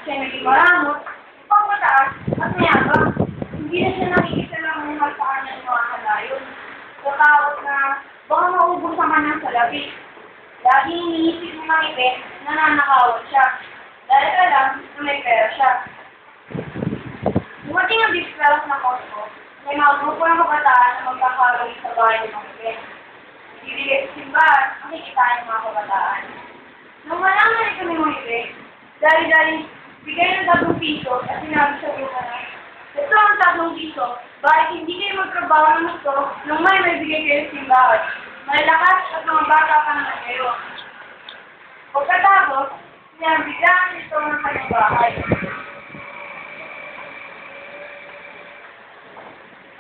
siya naging maramot, pagmataas at mayabang. Hindi na siya nakikita lang ng mahal sa kanya ng mga kalayon. Natakot na baka maubos ang kanyang salapi. Laging iniisip ng mga ipin na nanakawan siya. Dahil alam na may pera siya. Dumating ang disclose na Costco, may mga grupo ng kabataan na magkakaroon sa bahay ng mga ipin. Ibigay sa simbahan, makikitain ng mga kabataan. Nung malaman ito ni mga ipin, dahil bigay ng 3 piso at sinabi sa grupo na, ito ang 3 piso, bakit hindi kayo magtrabaho ng gusto nung may bigay kayo sa simbahan? Malalakas at mga bata pa naman kayo. Pagkatapos, biglaan ito ng kanyang bahay.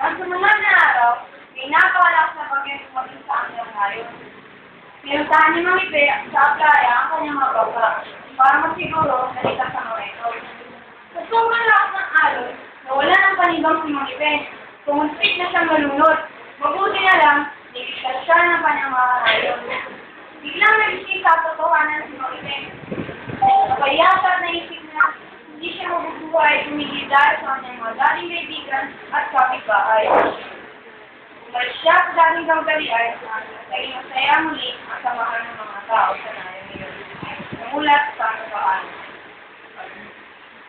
Ang sumunod na araw, may napakalakas na bagyong tumating sa kanyang ngayon. Pinuntahan ni Mang Ipe sa playa ang kanyang mga baba para masiguro na ligtas sa mga ito. Sa sobrang lakas ng alon, nawala ng panibang si Mang Ipe. Pumuntik na siyang malunod. Mabuti na lang, niligtas siya ng kanyang mga ngayon. Biglang nagising sa totohanan si Mang Ipe. Napayasa at naisip na hindi siya mabubuhay tumigil dahil sa kanyang mga dating kaibigan at kapitbahay. Umalis siya sa dating gawgalian, naging masaya muli ang samahan ng mga tao sa nayon. Namulat sa kapaan.